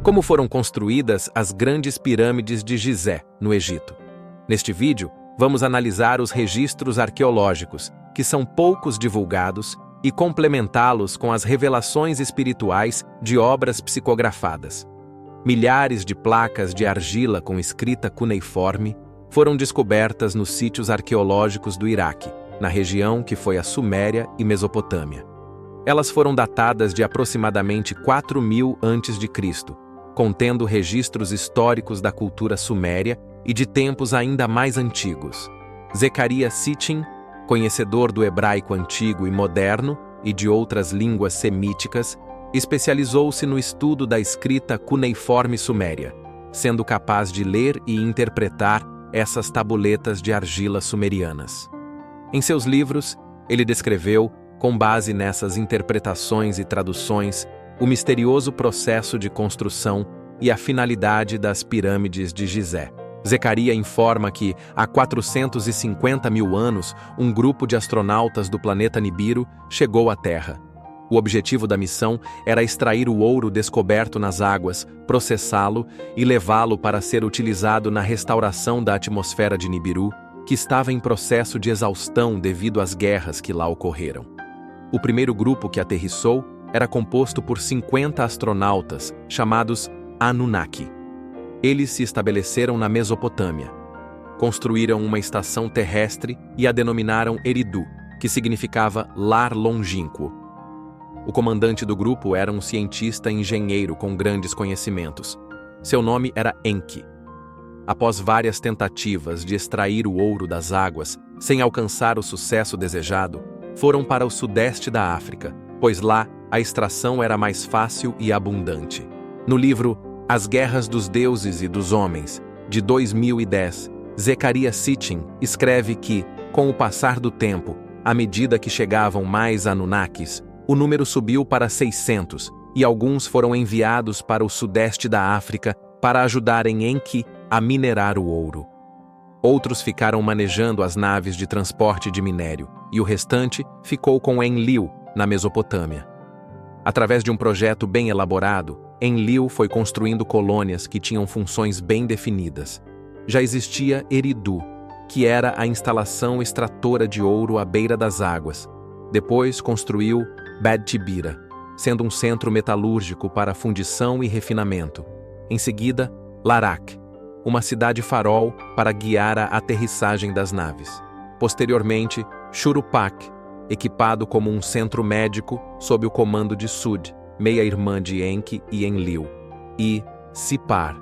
Como foram construídas as grandes pirâmides de Gizé, no Egito? Neste vídeo, vamos analisar os registros arqueológicos, que são poucos divulgados, e complementá-los com as revelações espirituais de obras psicografadas. Milhares de placas de argila com escrita cuneiforme foram descobertas nos sítios arqueológicos do Iraque, na região que foi a Suméria e Mesopotâmia. Elas foram datadas de aproximadamente 4000 a.C., contendo registros históricos da cultura suméria e de tempos ainda mais antigos. Zecaria Sitchin, conhecedor do hebraico antigo e moderno e de outras línguas semíticas, especializou-se no estudo da escrita cuneiforme suméria, sendo capaz de ler e interpretar essas tabuletas de argila sumerianas. Em seus livros, ele descreveu, com base nessas interpretações e traduções, o misterioso processo de construção e a finalidade das pirâmides de Gizé. Zecaria informa que, há 450 mil anos, um grupo de astronautas do planeta Nibiru chegou à Terra. O objetivo da missão era extrair o ouro descoberto nas águas, processá-lo e levá-lo para ser utilizado na restauração da atmosfera de Nibiru, que estava em processo de exaustão devido às guerras que lá ocorreram. O primeiro grupo que aterrissou era composto por 50 astronautas, chamados Anunnaki. Eles se estabeleceram na Mesopotâmia. Construíram uma estação terrestre e a denominaram Eridu, que significava lar longínquo. O comandante do grupo era um cientista engenheiro com grandes conhecimentos. Seu nome era Enki. Após várias tentativas de extrair o ouro das águas, sem alcançar o sucesso desejado, foram para o sudeste da África, pois lá a extração era mais fácil e abundante. No livro As Guerras dos Deuses e dos Homens, de 2010, Zecaria Sitchin escreve que, com o passar do tempo, à medida que chegavam mais Anunnakis, o número subiu para 600 e alguns foram enviados para o sudeste da África para ajudarem Enki a minerar o ouro. Outros ficaram manejando as naves de transporte de minério e o restante ficou com Enlil, na Mesopotâmia. Através de um projeto bem elaborado, Enlil foi construindo colônias que tinham funções bem definidas. Já existia Eridu, que era a instalação extratora de ouro à beira das águas. Depois construiu Bed-Tibira, sendo um centro metalúrgico para fundição e refinamento. Em seguida, Larak, uma cidade-farol para guiar a aterrissagem das naves. Posteriormente, Shuruppak, equipado como um centro médico sob o comando de Sud, meia-irmã de Enki e Enlil, e Sipar,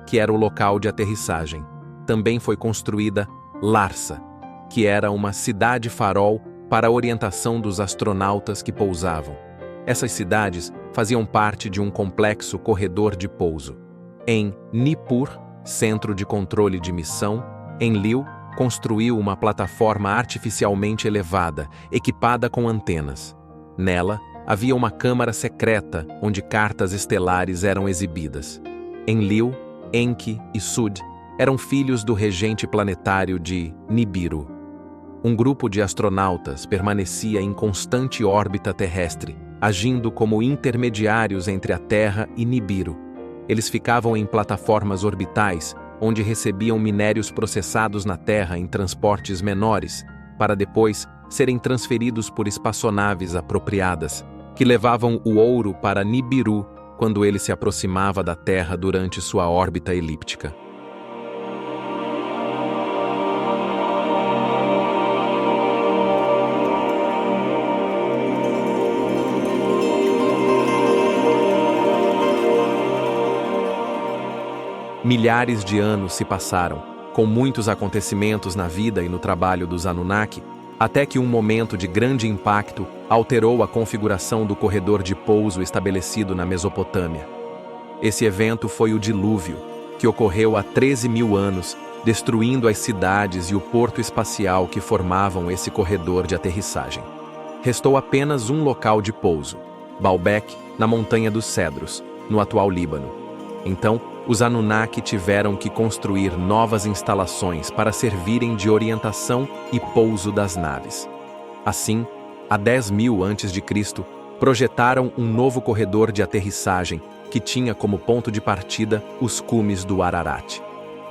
que era o local de aterrissagem. Também foi construída Larsa, que era uma cidade-farol para a orientação dos astronautas que pousavam. Essas cidades faziam parte de um complexo corredor de pouso. Em Nippur, centro de controle de missão, Enlil construiu uma plataforma artificialmente elevada, equipada com antenas. Nela, havia uma câmara secreta onde cartas estelares eram exibidas. Enlil, Enki e Sud eram filhos do regente planetário de Nibiru. Um grupo de astronautas permanecia em constante órbita terrestre, agindo como intermediários entre a Terra e Nibiru. Eles ficavam em plataformas orbitais, onde recebiam minérios processados na Terra em transportes menores, para depois serem transferidos por espaçonaves apropriadas, que levavam o ouro para Nibiru quando ele se aproximava da Terra durante sua órbita elíptica. Milhares de anos se passaram, com muitos acontecimentos na vida e no trabalho dos Anunnaki, até que um momento de grande impacto alterou a configuração do corredor de pouso estabelecido na Mesopotâmia. Esse evento foi o dilúvio, que ocorreu há 13.000 anos, destruindo as cidades e o porto espacial que formavam esse corredor de aterrissagem. Restou apenas um local de pouso, Baalbek, na Montanha dos Cedros, no atual Líbano. Então, os Anunnaki tiveram que construir novas instalações para servirem de orientação e pouso das naves. Assim, há 10.000 a.C., projetaram um novo corredor de aterrissagem que tinha como ponto de partida os cumes do Ararat.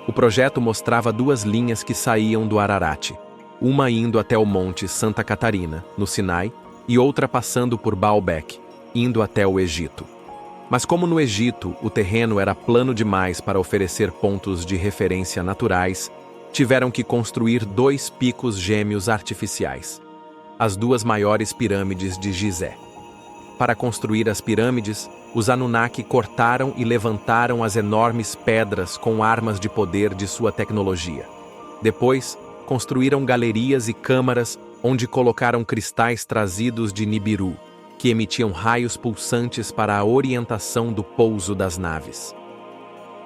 O projeto mostrava 2 linhas que saíam do Ararat, uma indo até o Monte Santa Catarina, no Sinai, e outra passando por Baalbek, indo até o Egito. Mas como no Egito o terreno era plano demais para oferecer pontos de referência naturais, tiveram que construir 2 picos gêmeos artificiais, as 2 maiores pirâmides de Gizé. Para construir as pirâmides, os Anunnaki cortaram e levantaram as enormes pedras com armas de poder de sua tecnologia. Depois, construíram galerias e câmaras onde colocaram cristais trazidos de Nibiru, que emitiam raios pulsantes para a orientação do pouso das naves.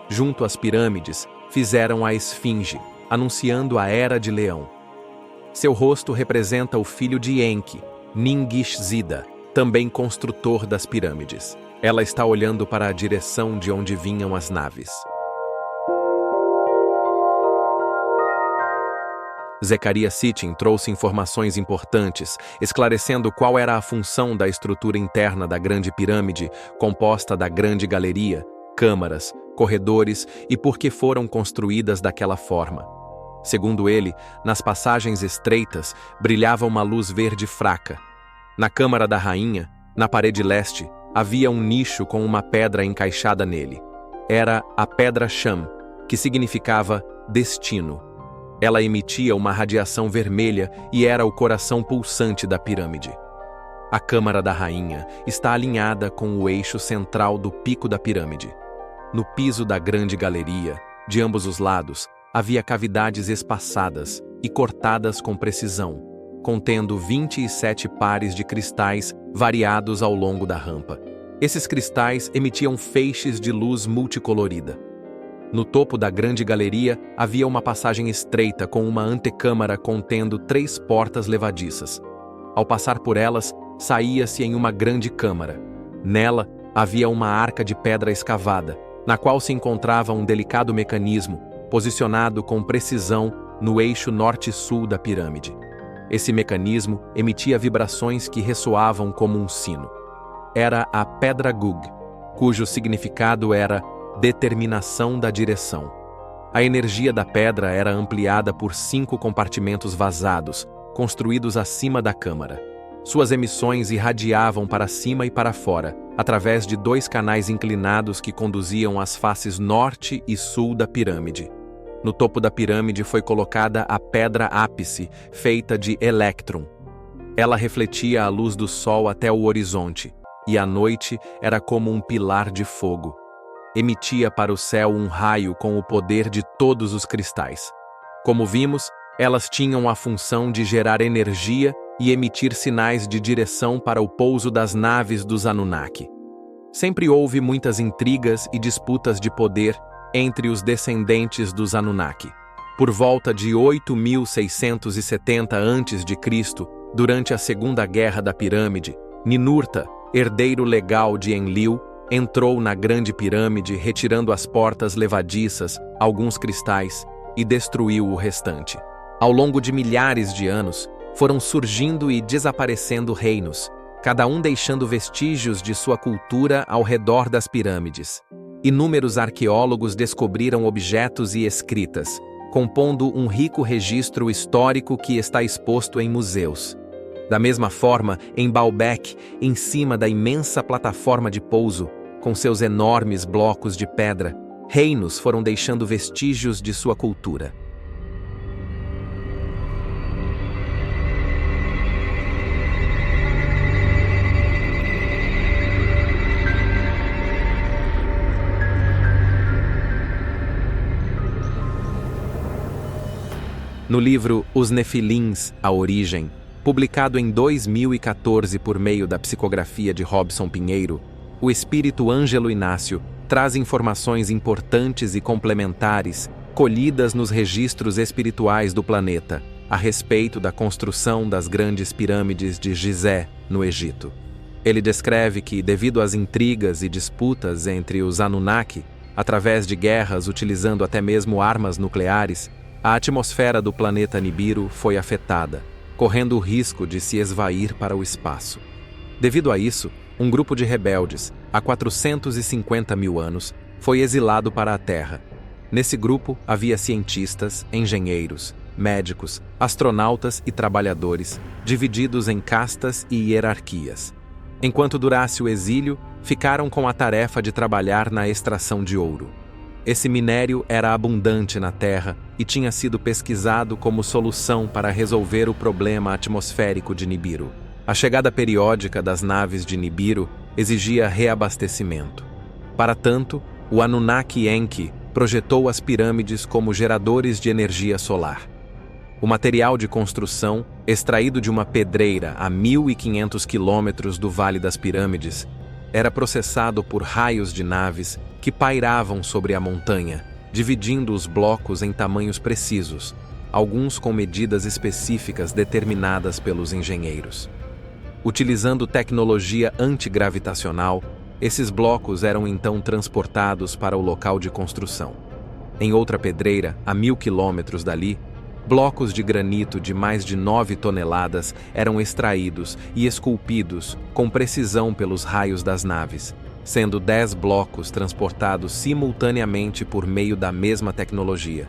Junto às pirâmides, fizeram a Esfinge, anunciando a Era de Leão. Seu rosto representa o filho de Enki, Ningish-Zida, também construtor das pirâmides. Ela está olhando para a direção de onde vinham as naves. Zecharia Sitchin trouxe informações importantes, esclarecendo qual era a função da estrutura interna da Grande Pirâmide, composta da Grande Galeria, câmaras, corredores e por que foram construídas daquela forma. Segundo ele, nas passagens estreitas brilhava uma luz verde fraca. Na Câmara da Rainha, na parede leste, havia um nicho com uma pedra encaixada nele. Era a Pedra Sham, que significava destino. Ela emitia uma radiação vermelha e era o coração pulsante da pirâmide. A Câmara da Rainha está alinhada com o eixo central do pico da pirâmide. No piso da Grande Galeria, de ambos os lados, havia cavidades espaçadas e cortadas com precisão, contendo 27 pares de cristais variados ao longo da rampa. Esses cristais emitiam feixes de luz multicolorida. No topo da Grande Galeria havia uma passagem estreita com uma antecâmara contendo 3 portas levadiças. Ao passar por elas, saía-se em uma grande câmara. Nela havia uma arca de pedra escavada, na qual se encontrava um delicado mecanismo, posicionado com precisão no eixo norte-sul da pirâmide. Esse mecanismo emitia vibrações que ressoavam como um sino. Era a Pedra Gug, cujo significado era determinação da direção. A energia da pedra era ampliada por 5 compartimentos vazados, construídos acima da câmara. Suas emissões irradiavam para cima e para fora, através de 2 canais inclinados que conduziam às faces norte e sul da pirâmide. No topo da pirâmide foi colocada a pedra ápice, feita de elétron. Ela refletia a luz do sol até o horizonte, e à noite era como um pilar de fogo. Emitia para o céu um raio com o poder de todos os cristais. Como vimos, elas tinham a função de gerar energia e emitir sinais de direção para o pouso das naves dos Anunnaki. Sempre houve muitas intrigas e disputas de poder entre os descendentes dos Anunnaki. Por volta de 8.670 a.C., durante a Segunda Guerra da Pirâmide, Ninurta, herdeiro legal de Enlil, entrou na Grande Pirâmide retirando as portas levadiças, alguns cristais, e destruiu o restante. Ao longo de milhares de anos, foram surgindo e desaparecendo reinos, cada um deixando vestígios de sua cultura ao redor das pirâmides. Inúmeros arqueólogos descobriram objetos e escritas, compondo um rico registro histórico que está exposto em museus. Da mesma forma, em Baalbek, em cima da imensa plataforma de pouso, com seus enormes blocos de pedra, reinos foram deixando vestígios de sua cultura. No livro Os Nefilins, A Origem, publicado em 2014 por meio da psicografia de Robson Pinheiro, o espírito Ângelo Inácio traz informações importantes e complementares colhidas nos registros espirituais do planeta a respeito da construção das grandes pirâmides de Gizé, no Egito. Ele descreve que, devido às intrigas e disputas entre os Anunnaki, Através de guerras utilizando até mesmo armas nucleares, a atmosfera do planeta Nibiru foi afetada, correndo o risco de se esvair para o espaço. Devido a isso, um grupo de rebeldes, há 450 mil anos, foi exilado para a Terra. Nesse grupo havia cientistas, engenheiros, médicos, astronautas e trabalhadores, divididos em castas e hierarquias. Enquanto durasse o exílio, ficaram com a tarefa de trabalhar na extração de ouro. Esse minério era abundante na Terra e tinha sido pesquisado como solução para resolver o problema atmosférico de Nibiru. A chegada periódica das naves de Nibiru exigia reabastecimento. Para tanto, o Anunnaki Enki projetou as pirâmides como geradores de energia solar. O material de construção, extraído de uma pedreira a 1.500 quilômetros do Vale das Pirâmides, era processado por raios de naves que pairavam sobre a montanha, dividindo os blocos em tamanhos precisos, alguns com medidas específicas determinadas pelos engenheiros. Utilizando tecnologia antigravitacional, esses blocos eram então transportados para o local de construção. Em outra pedreira, a 1.000 quilômetros dali, blocos de granito de mais de 9 toneladas eram extraídos e esculpidos com precisão pelos raios das naves, sendo 10 blocos transportados simultaneamente por meio da mesma tecnologia.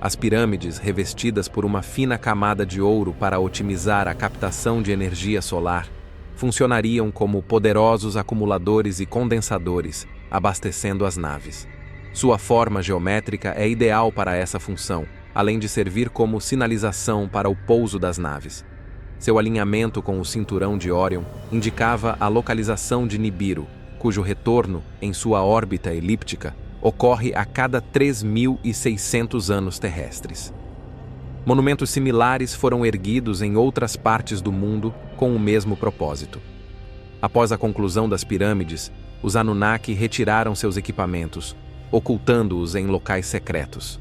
As pirâmides, revestidas por uma fina camada de ouro para otimizar a captação de energia solar, funcionariam como poderosos acumuladores e condensadores, abastecendo as naves. Sua forma geométrica é ideal para essa função, além de servir como sinalização para o pouso das naves. Seu alinhamento com o cinturão de Órion indicava a localização de Nibiru, cujo retorno, em sua órbita elíptica, ocorre a cada 3.600 anos terrestres. Monumentos similares foram erguidos em outras partes do mundo com o mesmo propósito. Após a conclusão das pirâmides, os Anunnaki retiraram seus equipamentos, ocultando-os em locais secretos.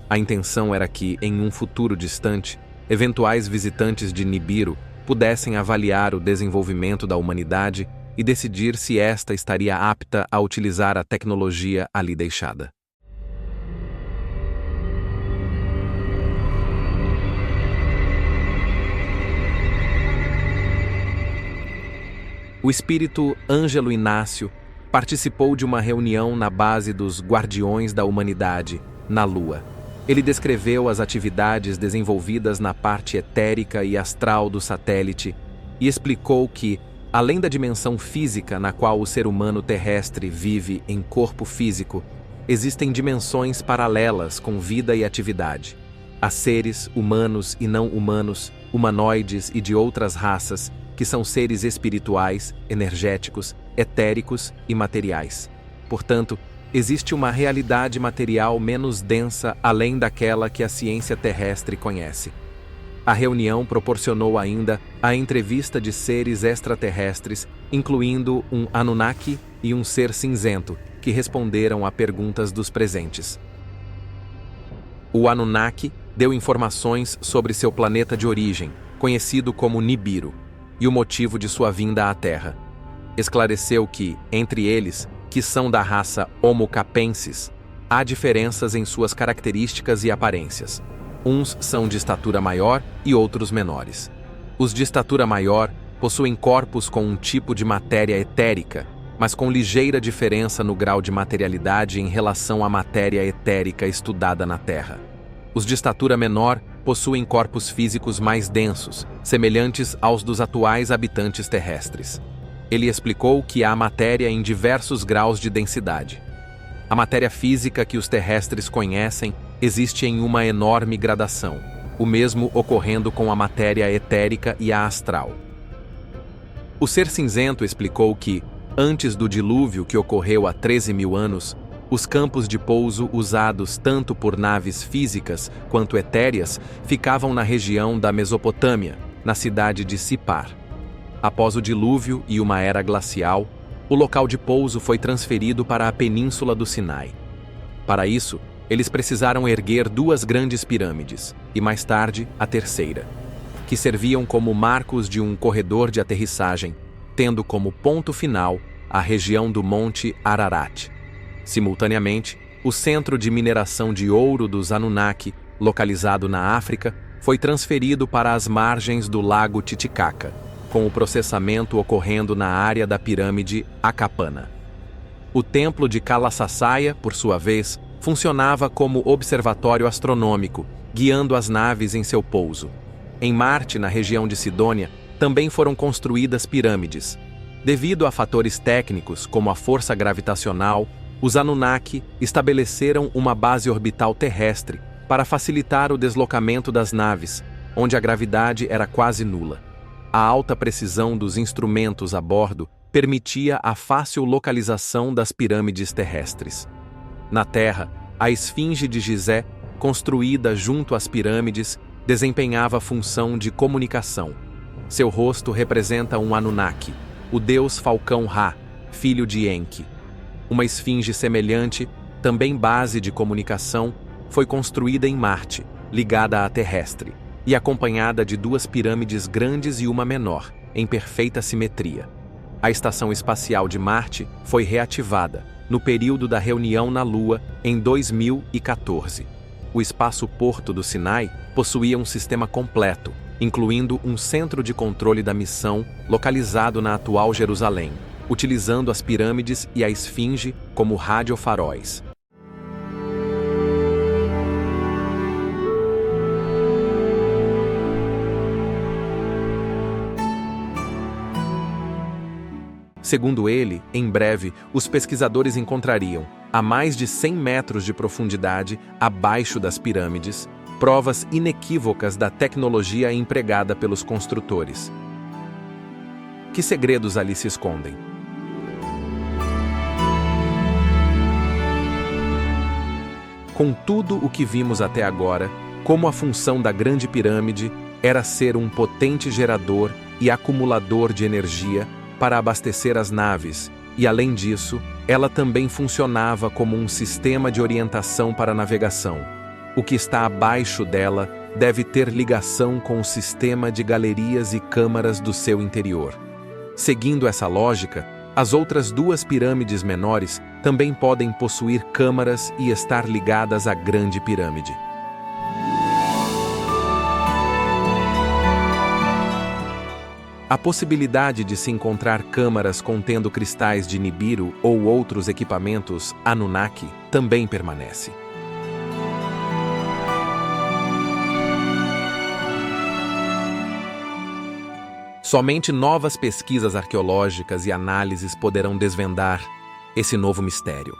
A intenção era que, em um futuro distante, eventuais visitantes de Nibiru pudessem avaliar o desenvolvimento da humanidade e decidir se esta estaria apta a utilizar a tecnologia ali deixada. O espírito Ângelo Inácio participou de uma reunião na base dos Guardiões da Humanidade, na Lua. Ele descreveu as atividades desenvolvidas na parte etérica e astral do satélite e explicou que, além da dimensão física na qual o ser humano terrestre vive em corpo físico, existem dimensões paralelas com vida e atividade. Há seres humanos e não humanos, humanoides e de outras raças, que são seres espirituais, energéticos, etéricos e materiais. Portanto, existe uma realidade material menos densa além daquela que a ciência terrestre conhece. A reunião proporcionou ainda a entrevista de seres extraterrestres, incluindo um Anunnaki e um ser cinzento, que responderam a perguntas dos presentes. O Anunnaki deu informações sobre seu planeta de origem, conhecido como Nibiru, e o motivo de sua vinda à Terra. Esclareceu que, entre eles, que são da raça Homo capensis, há diferenças em suas características e aparências. Uns são de estatura maior e outros menores. Os de estatura maior possuem corpos com um tipo de matéria etérica, mas com ligeira diferença no grau de materialidade em relação à matéria etérica estudada na Terra. Os de estatura menor possuem corpos físicos mais densos, semelhantes aos dos atuais habitantes terrestres. Ele explicou que há matéria em diversos graus de densidade. A matéria física que os terrestres conhecem existe em uma enorme gradação, o mesmo ocorrendo com a matéria etérica e a astral. O ser cinzento explicou que, antes do dilúvio que ocorreu há 13.000 anos, os campos de pouso usados tanto por naves físicas quanto etéreas ficavam na região da Mesopotâmia, na cidade de Sipar. Após o dilúvio e uma era glacial, o local de pouso foi transferido para a península do Sinai. Para isso, eles precisaram erguer 2 grandes pirâmides, e mais tarde a terceira, que serviam como marcos de um corredor de aterrissagem, tendo como ponto final a região do Monte Ararat. Simultaneamente, o centro de mineração de ouro dos Anunnaki, localizado na África, foi transferido para as margens do lago Titicaca, com o processamento ocorrendo na área da pirâmide Akapana. O templo de Kalassasaya, por sua vez, funcionava como observatório astronômico, guiando as naves em seu pouso. Em Marte, na região de Sidônia, também foram construídas pirâmides. Devido a fatores técnicos, como a força gravitacional, os Anunnaki estabeleceram uma base orbital terrestre para facilitar o deslocamento das naves, onde a gravidade era quase nula. A alta precisão dos instrumentos a bordo permitia a fácil localização das pirâmides terrestres. Na Terra, a Esfinge de Gizé, construída junto às pirâmides, desempenhava a função de comunicação. Seu rosto representa um Anunnaki, o deus Falcão Ra, filho de Enki. Uma esfinge semelhante, também base de comunicação, foi construída em Marte, ligada à terrestre, e acompanhada de duas pirâmides grandes e uma menor, em perfeita simetria. A Estação Espacial de Marte foi reativada, no período da reunião na Lua, em 2014. O espaço-porto do Sinai possuía um sistema completo, incluindo um centro de controle da missão localizado na atual Jerusalém, utilizando as pirâmides e a esfinge como radiofaróis. Segundo ele, em breve, os pesquisadores encontrariam, a mais de 100 metros de profundidade, abaixo das pirâmides, provas inequívocas da tecnologia empregada pelos construtores. Que segredos ali se escondem? Com tudo o que vimos até agora, como a função da Grande Pirâmide era ser um potente gerador e acumulador de energia para abastecer as naves, e além disso, ela também funcionava como um sistema de orientação para a navegação. O que está abaixo dela deve ter ligação com o sistema de galerias e câmaras do seu interior. Seguindo essa lógica, as outras duas pirâmides menores também podem possuir câmaras e estar ligadas à Grande Pirâmide. A possibilidade de se encontrar câmaras contendo cristais de Nibiru ou outros equipamentos Anunnaki também permanece. Somente novas pesquisas arqueológicas e análises poderão desvendar esse novo mistério.